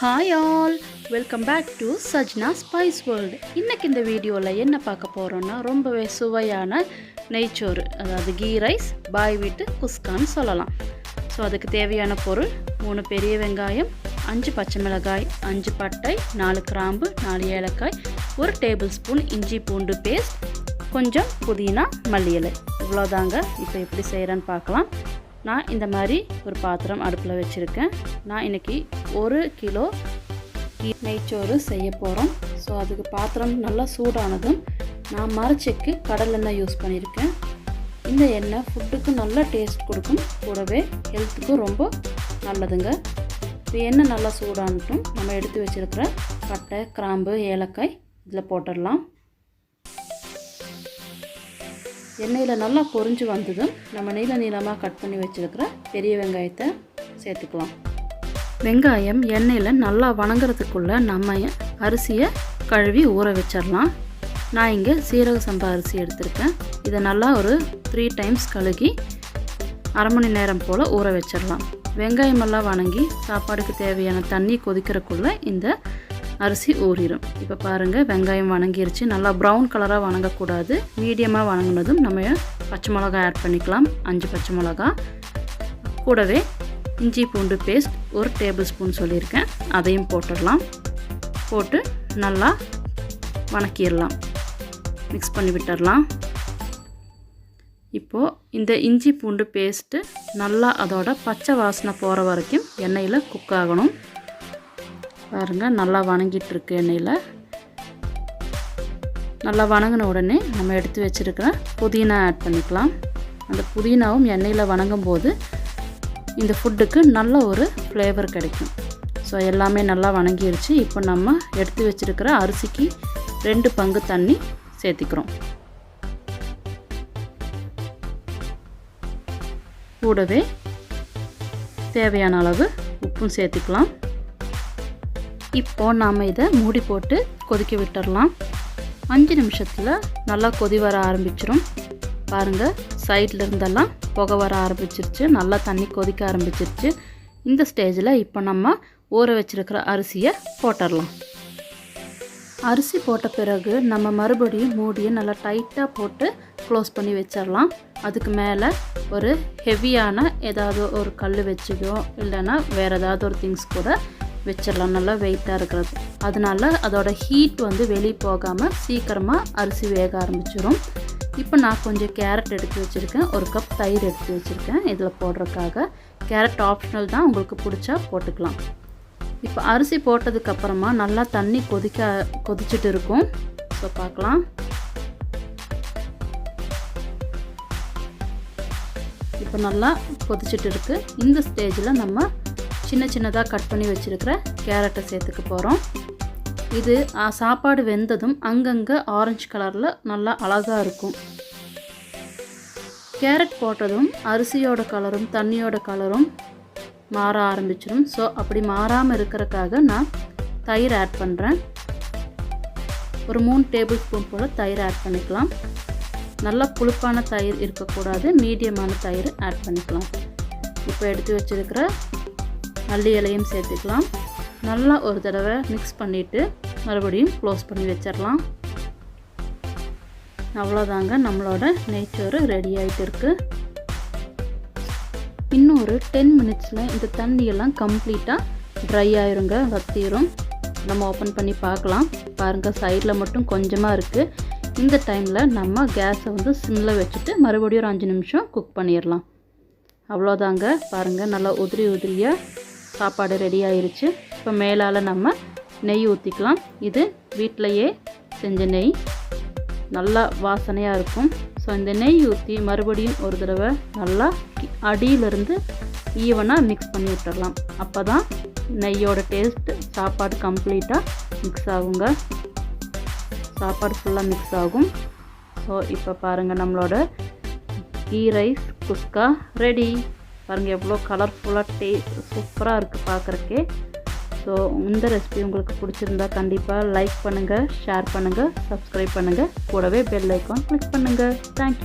Hi all, welcome back to Sajna spice world. இன்றைக்கி இந்த வீடியோவில் என்ன பார்க்க போகிறோன்னா ரொம்பவே சுவையான நெய்ச்சோறு, அதாவது கீ ரைஸ், பாய் வீட்டு குஸ்கான்னு சொல்லலாம். ஸோ அதுக்கு தேவையான பொருள் 3 பெரிய வெங்காயம், 5 பச்சை மிளகாய், 5 பட்டை, 4 கிராம்பு, 4 ஏலக்காய், 1 டேபிள் ஸ்பூன் இஞ்சி பூண்டு பேஸ்ட், கொஞ்சம் புதினா, மல்லி இலை. இவ்வளோதாங்க. இப்போ எப்படி செய்கிறேன்னு பார்க்கலாம். நான் இந்த மாதிரி ஒரு பாத்திரம் அடுப்பில் வச்சுருக்கேன். நான் இன்றைக்கி 1 கிலோ நெய்ச்சோறு செய்ய போகிறோம். ஸோ அதுக்கு பாத்திரம் நல்லா சூடானதும் நான் மரச்செக்கு கடலெண்ணெய் யூஸ் பண்ணியிருக்கேன். இந்த எண்ணெய் ஃபுட்டுக்கு நல்ல டேஸ்ட் கொடுக்கும், கூடவே ஹெல்த்துக்கும் ரொம்ப நல்லதுங்க. இப்போ எண்ணெய் நல்லா சூடானட்டும் நம்ம எடுத்து வச்சுருக்கிற பட்டை, கிராம்பு, ஏலக்காய் இதில் போட்டுடலாம். எண்ணெயில் நல்லா பொரிஞ்சு வந்ததும் நம்ம நீளமாக கட் பண்ணி வச்சுருக்கிற பெரிய வெங்காயத்தை சேர்த்துக்கலாம். வெங்காயம் எண்ணெயில் நல்லா வணங்குறதுக்குள்ளே நம்ம அரிசியை கழுவி ஊற வச்சிடலாம். நான் இங்கே சீரக சம்பா அரிசி எடுத்திருக்கேன். இதை நல்லா ஒரு 3 டைம்ஸ் கழுகி அரை மணி நேரம் போல் ஊற வச்சிடலாம். வெங்காயமெல்லாம் வணங்கி சாப்பாடுக்கு தேவையான தண்ணி கொதிக்கிறதுக்குள்ளே இந்த அரிசி ஊறிடும். இப்போ பாருங்கள், வெங்காயம் வணங்கிருச்சு. நல்லா ப்ரௌன் கலராக வணங்கக்கூடாது, மீடியமாக வணங்கினதும் நம்ம பச்சை மிளகா ஆட் பண்ணிக்கலாம். 5 பச்சை மிளகா, கூடவே இஞ்சி பூண்டு பேஸ்ட் 1 டேபிள் ஸ்பூன் சொல்லியிருக்கேன், அதையும் போட்டுடலாம். போட்டு நல்லா வணக்கிடலாம், மிக்ஸ் பண்ணி விட்டுடலாம். இப்போது இந்த இஞ்சி பூண்டு பேஸ்ட்டு நல்லா அதோட பச்சை வாசனை போகிற வரைக்கும் எண்ணெயில் குக் ஆகணும். பாருங்கள், நல்லா வணங்கிட்டுருக்கு. எண்ணெயில் நல்லா வணங்கின உடனே நம்ம எடுத்து வச்சுருக்கிற புதினா ஆட் பண்ணிக்கலாம். அந்த புதினாவும் எண்ணெயில் வணங்கும் போது இந்த ஃபுட்டுக்கு நல்ல ஒரு ஃப்ளேவர் கிடைக்கும். ஸோ எல்லாமே நல்லா வணங்கிடுச்சு. இப்போ நம்ம எடுத்து வச்சுருக்கிற அரிசிக்கு 2 பங்கு தண்ணி சேர்த்திக்கிறோம். கூடவே தேவையான அளவு உப்பும் சேர்த்துக்கலாம். இப்போது நாம் இதை மூடி போட்டு கொதிக்க விட்டுடலாம். 5 நிமிஷத்தில் நல்லா கொதி வர ஆரம்பிச்சிடும். பாருங்கள், சைடில் இருந்தெல்லாம் புகை வர ஆரம்பிச்சிருச்சு, நல்லா தண்ணி கொதிக்க ஆரம்பிச்சிருச்சு. இந்த ஸ்டேஜில் இப்போ நம்ம ஊற வச்சுருக்கிற அரிசியை போட்டுடலாம். அரிசி போட்ட பிறகு நம்ம மறுபடியும் மூடியை நல்லா டைட்டாக போட்டு க்ளோஸ் பண்ணி வச்சிடலாம். அதுக்கு மேலே ஒரு ஹெவியான ஏதாவது ஒரு கல் வச்சுக்கோ, இல்லைன்னா வேறு ஏதாவது ஒரு திங்ஸ் கூட வச்சிடலாம், நல்லா வெயிட்டாக இருக்கிறது. அதனால அதோட ஹீட் வெளியே போகாமல் சீக்கிரமாக அரிசி வேக ஆரம்பிச்சிடும். இப்போ நான் கொஞ்சம் கேரட் எடுத்து வச்சுருக்கேன், 1 கப் தயிர் எடுத்து வச்சுருக்கேன் இதில் போடுறதுக்காக. கேரட் ஆப்ஷனல் தான், உங்களுக்கு பிடிச்சா போட்டுக்கலாம். இப்போ அரிசி போட்டதுக்கப்புறமா நல்லா தண்ணி கொதிச்சுட்டு இருக்கும். ஸோ பார்க்கலாம். இப்போ நல்லா கொதிச்சுட்டு இருக்குது. இந்த ஸ்டேஜில் நம்ம சின்னதாக கட் பண்ணி வச்சுருக்கிற கேரட்டை சேர்த்துக்க போகிறோம். இது சாப்பாடு வெந்ததும் அங்கங்கே ஆரஞ்சு கலரில் நல்லா அழகாக இருக்கும். கேரட் போட்டதும் அரிசியோட கலரும் தண்ணியோட கலரும் மாற ஆரம்பிச்சிடும். ஸோ அப்படி மாறாமல் இருக்கிறதுக்காக நான் தயிர் ஆட் பண்ணுறேன். ஒரு 3 டேபிள் ஸ்பூன் போல் தயிர் ஆட் பண்ணிக்கலாம். நல்லா புளிப்பான தயிர் இருக்கக்கூடாது, மீடியமான தயிர் ஆட் பண்ணிக்கலாம். இப்போ எடுத்து வச்சுருக்கிற மல்லி இலையும் சேர்த்துக்கலாம். நல்லா ஒரு தடவை மிக்ஸ் பண்ணிவிட்டு மறுபடியும் க்ளோஸ் பண்ணி வச்சிடலாம். அவ்வளோதாங்க, நம்மளோட நெய்ச்சோறு ரெடி ஆகிட்டு இருக்குது. இன்னும் ஒரு 10 மினிட்ஸில் இந்த தண்ணியெல்லாம் கம்ப்ளீட்டாக ட்ரை ஆயிருங்க, வத்திரும். நம்ம ஓப்பன் பண்ணி பார்க்கலாம். பாருங்கள், சைடில் மட்டும் கொஞ்சமாக இருக்குது. இந்த டைமில் நம்ம கேஸை சிம்மில் வச்சுட்டு மறுபடியும் ஒரு 5 நிமிஷம் குக் பண்ணிடலாம். அவ்வளோதாங்க. பாருங்கள், நல்லா உதிரியாக சாப்பாடு ரெடி ஆயிருச்சு. இப்போ மேலால் நம்ம நெய் ஊற்றிக்கலாம். இது வீட்டிலையே செஞ்ச நெய், நல்லா வாசனையாக இருக்கும். ஸோ இந்த நெய் ஊற்றி மறுபடியும் ஒரு தடவை நல்லா அடியிலிருந்து ஈவனாக மிக்ஸ் பண்ணி விட்டுடலாம். அப்போ தான் நெய்யோட டேஸ்ட்டு சாப்பாடு கம்ப்ளீட்டாக மிக்ஸ் ஆகுங்க. சாப்பாடு ஃபுல்லாக மிக்ஸ் ஆகும். ஸோ இப்போ பாருங்கள், நம்மளோட கீ ரைஸ் குஸ்கா ரெடி. பாருங்கள், எவ்வளோ கலர்ஃபுல்லாக சூப்பராக இருக்குது பார்க்குறக்கே. ஸோ இந்த ரெசிபி உங்களுக்கு பிடிச்சிருந்தா கண்டிப்பாக லைக் பண்ணுங்கள், ஷேர் பண்ணுங்கள், சப்ஸ்கிரைப் பண்ணுங்கள், கூடவே பெல் ஐக்கான் கிளிக் பண்ணுங்கள். தேங்க்யூ.